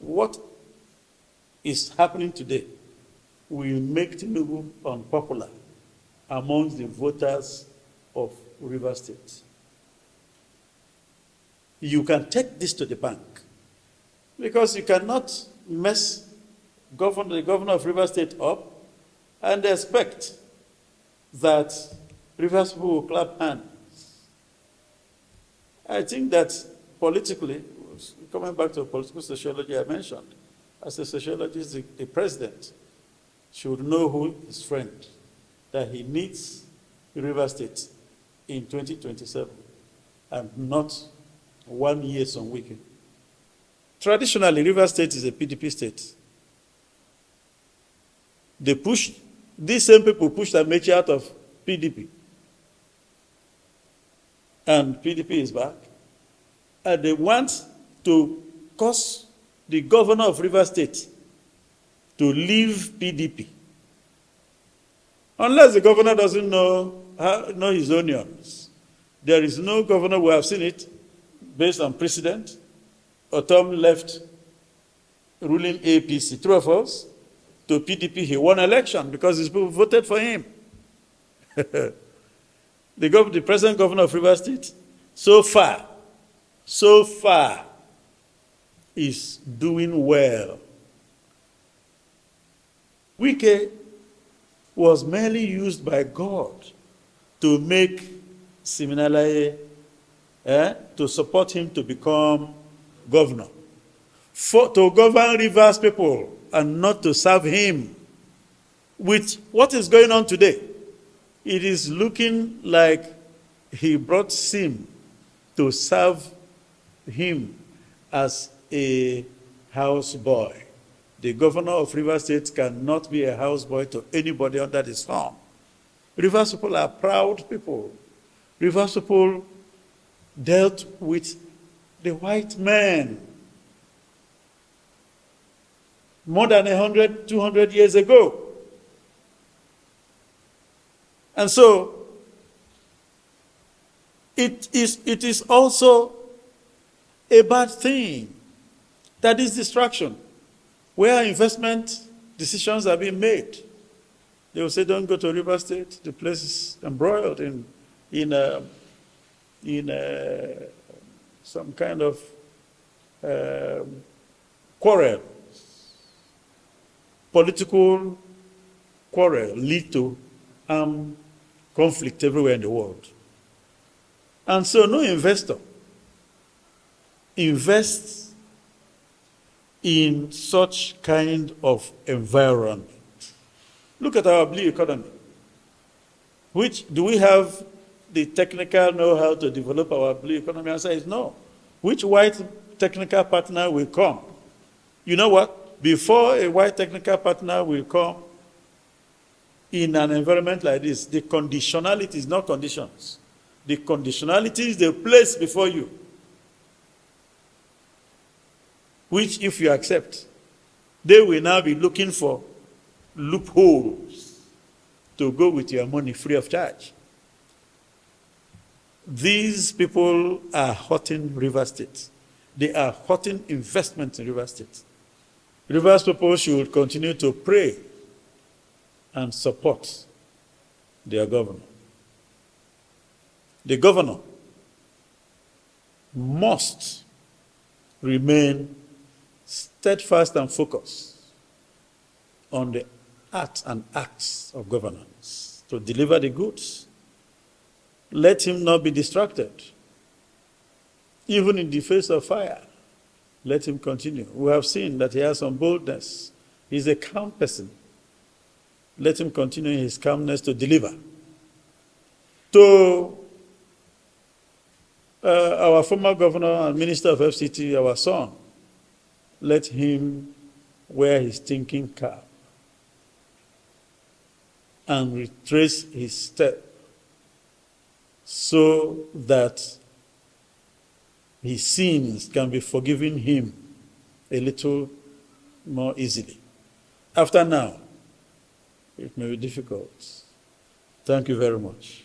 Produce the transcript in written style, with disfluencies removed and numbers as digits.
what is happening today will make Tinubu unpopular amongst the voters of Rivers State. You can take this to the bank because you cannot mess the governor of Rivers State up and expect that Rivers people will clap hands. I think that politically, coming back to political sociology I mentioned, as a sociologist, the president should know who his friend, that he needs Rivers State in 2027 and not 1 year some weekend. Traditionally, Rivers State is a PDP state. These same people pushed Amechi out of PDP. And PDP is back. And they want to cause the governor of Rivers State to leave PDP. Unless the governor doesn't know his onions. There is no governor, we have seen it, based on precedent. Otom left ruling APC, true of us, to PDP. He won election because his people voted for him. The present governor of Rivers State, so far, is doing well. Wike was merely used by God to make Siminalaye, to support him to become governor, to govern Rivers people and not to serve him. With what is going on today, it is looking like he brought Sim to serve him as a houseboy. The governor of Rivers State cannot be a houseboy to anybody under the sun. Rivers people are proud people. Rivers people dealt with the white man more than 100, 200 years ago. And so, it is also a bad thing that is distraction, where investment decisions are being made. They will say, don't go to River State. The place is embroiled in some kind of quarrel. Political quarrel lead to conflict everywhere in the world. And so no investor invests in such kind of environment. Look at our blue economy. Do we have the technical know-how to develop our blue economy? Answer is no. Which white technical partner will come? You know what? Before a white technical partner will come in an environment like this, the conditionality is not conditions. The conditionality is the place before you, which if you accept, they will now be looking for loopholes to go with your money free of charge. These people are hurting River State. They are hurting investment in River State. Rivers people should continue to pray and support their governor. The governor must remain steadfast and focused on the art and acts of governance to deliver the goods. Let him not be distracted. Even in the face of fire, let him continue. We have seen that he has some boldness. He's a calm person. Let him continue his calmness to deliver. To our former governor and minister of FCT, our son, let him wear his thinking cap and retrace his step so that his sins can be forgiven him a little more easily. After now, it may be difficult. Thank you very much.